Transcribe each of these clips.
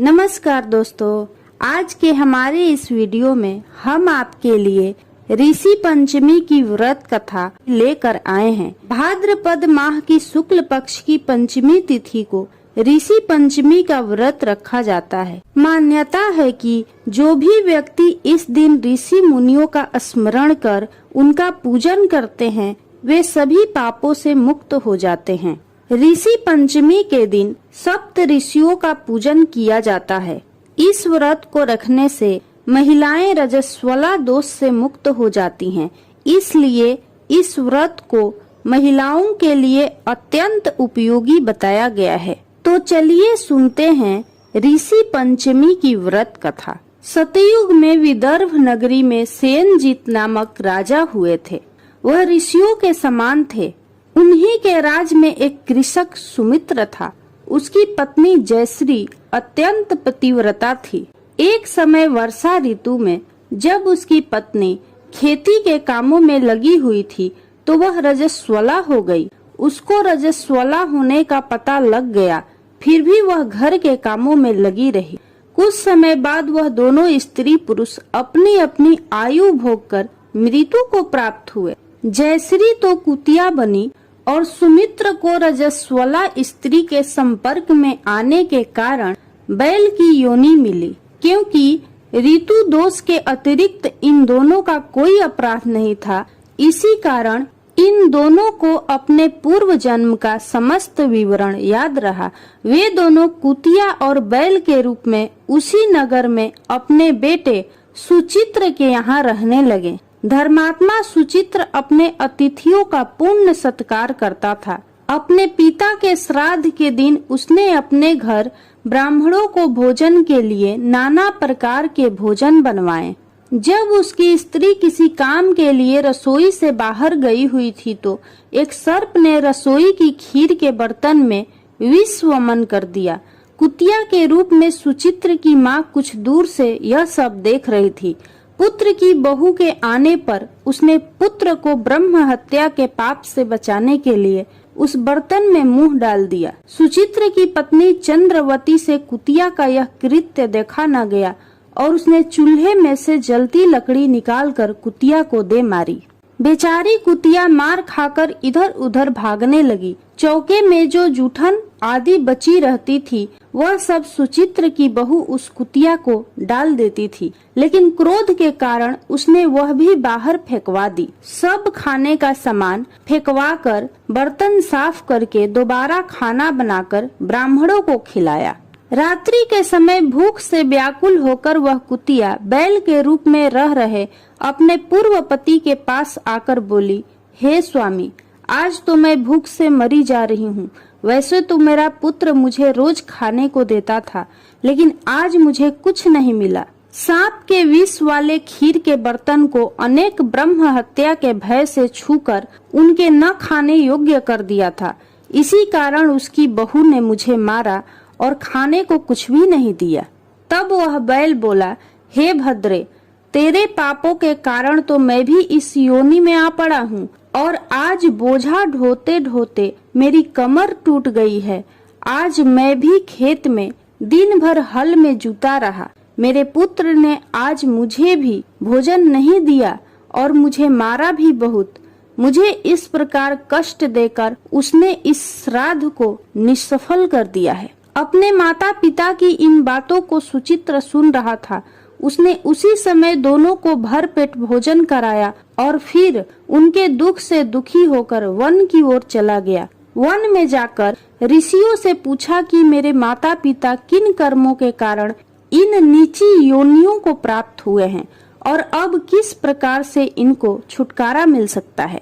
नमस्कार दोस्तों, आज के हमारे इस वीडियो में हम आपके लिए ऋषि पंचमी की व्रत कथा लेकर आए हैं। भाद्रपद माह की शुक्ल पक्ष की पंचमी तिथि को ऋषि पंचमी का व्रत रखा जाता है। मान्यता है कि जो भी व्यक्ति इस दिन ऋषि मुनियों का स्मरण कर उनका पूजन करते हैं, वे सभी पापों से मुक्त हो जाते हैं। ऋषि पंचमी के दिन सप्त ऋषियों का पूजन किया जाता है। इस व्रत को रखने से महिलाएं रजस्वला दोष से मुक्त हो जाती हैं, इसलिए इस व्रत को महिलाओं के लिए अत्यंत उपयोगी बताया गया है। तो चलिए सुनते हैं ऋषि पंचमी की व्रत कथा। सतयुग में विदर्भ नगरी में सेनजीत नामक राजा हुए थे। वह ऋषियों के समान थे। उन्हीं के राज में एक कृषक सुमित्र था। उसकी पत्नी जयश्री अत्यंत पतिव्रता थी। एक समय वर्षा ऋतु में जब उसकी पत्नी खेती के कामों में लगी हुई थी तो वह रजस्वला हो गई। उसको रजस्वला होने का पता लग गया, फिर भी वह घर के कामों में लगी रही। कुछ समय बाद वह दोनों स्त्री पुरुष अपनी अपनी आयु भोग कर मृत्यु को प्राप्त हुए। जयश्री तो कुतिया बनी और सुमित्र को रजस्वला स्त्री के संपर्क में आने के कारण बैल की योनि मिली। क्योंकि ऋतु दोष के अतिरिक्त इन दोनों का कोई अपराध नहीं था, इसी कारण इन दोनों को अपने पूर्व जन्म का समस्त विवरण याद रहा। वे दोनों कुतिया और बैल के रूप में उसी नगर में अपने बेटे सुचित्र के यहाँ रहने लगे। धर्मात्मा सुचित्र अपने अतिथियों का पूर्ण सत्कार करता था। अपने पिता के श्राद्ध के दिन उसने अपने घर ब्राह्मणों को भोजन के लिए नाना प्रकार के भोजन बनवाए। जब उसकी स्त्री किसी काम के लिए रसोई से बाहर गई हुई थी तो एक सर्प ने रसोई की खीर के बर्तन में विष वमन कर दिया। कुतिया के रूप में सुचित्र की माँ कुछ दूर से यह सब देख रही थी। पुत्र की बहू के आने पर उसने पुत्र को ब्रह्म हत्या के पाप से बचाने के लिए उस बर्तन में मुंह डाल दिया। सुचित्र की पत्नी चंद्रवती से कुतिया का यह कृत्य देखा न गया और उसने चूल्हे में से जलती लकड़ी निकालकर कुतिया को दे मारी। बेचारी कुतिया मार खाकर इधर उधर भागने लगी। चौके में जो जूठन आदि बची रहती थी वह सब सुचित्र की बहू उस कुतिया को डाल देती थी, लेकिन क्रोध के कारण उसने वह भी बाहर फेंकवा दी। सब खाने का सामान फेंकवा कर बर्तन साफ करके दोबारा खाना बनाकर ब्राह्मणों को खिलाया। रात्रि के समय भूख से व्याकुल होकर वह कुतिया बैल के रूप में रह रहे अपने पूर्व पति के पास आकर बोली, हे स्वामी, आज तो मैं भूख से मरी जा रही हूँ। वैसे तो मेरा पुत्र मुझे रोज खाने को देता था, लेकिन आज मुझे कुछ नहीं मिला। सांप के विष वाले खीर के बर्तन को अनेक ब्रह्म हत्या के भय से छूकर उनके न खाने योग्य कर दिया था। इसी कारण उसकी बहू ने मुझे मारा और खाने को कुछ भी नहीं दिया। तब वह बैल बोला, हे भद्रे, तेरे पापों के कारण तो मैं भी इस योनि में आ पड़ा हूँ और आज बोझा ढोते ढोते मेरी कमर टूट गई है। आज मैं भी खेत में दिन भर हल में जुटा रहा। मेरे पुत्र ने आज मुझे भी भोजन नहीं दिया और मुझे मारा भी बहुत। मुझे इस प्रकार कष्ट देकर उसने इस श्राद्ध को निष्सफल कर दिया है। अपने माता पिता की इन बातों को सुचित्र सुन रहा था। उसने उसी समय दोनों को भर पेट भोजन कराया और फिर उनके दुख से दुखी होकर वन की ओर चला गया। वन में जाकर ऋषियों से पूछा कि मेरे माता पिता किन कर्मों के कारण इन नीची योनियों को प्राप्त हुए हैं और अब किस प्रकार से इनको छुटकारा मिल सकता है।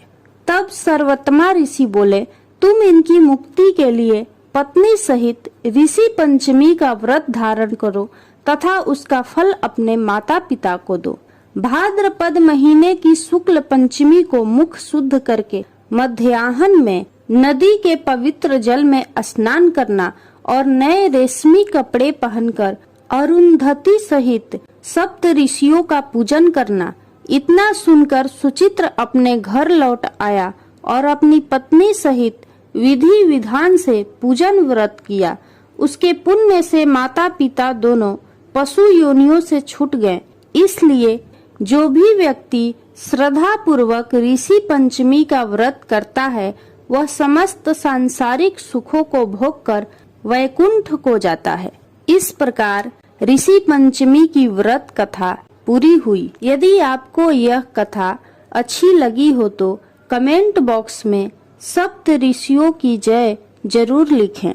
तब सर्वोत्तमा ऋषि बोले, तुम इनकी मुक्ति के लिए पत्नी सहित ऋषि पंचमी का व्रत धारण करो तथा उसका फल अपने माता पिता को दो। भाद्रपद महीने की शुक्ल पंचमी को मुख शुद्ध करके मध्याह्न में नदी के पवित्र जल में स्नान करना और नए रेशमी कपड़े पहनकर अरुंधति सहित सप्त ऋषियों का पूजन करना। इतना सुनकर सुचित्र अपने घर लौट आया और अपनी पत्नी सहित विधि विधान से पूजन व्रत किया। उसके पुण्य से माता पिता दोनों पशु योनियों से छूट गए। इसलिए जो भी व्यक्ति श्रद्धा पूर्वक ऋषि पंचमी का व्रत करता है वह समस्त सांसारिक सुखों को भोगकर वैकुंठ को जाता है। इस प्रकार ऋषि पंचमी की व्रत कथा पूरी हुई। यदि आपको यह कथा अच्छी लगी हो तो कमेंट बॉक्स में सप्त ऋषियों की जय जरूर लिखें।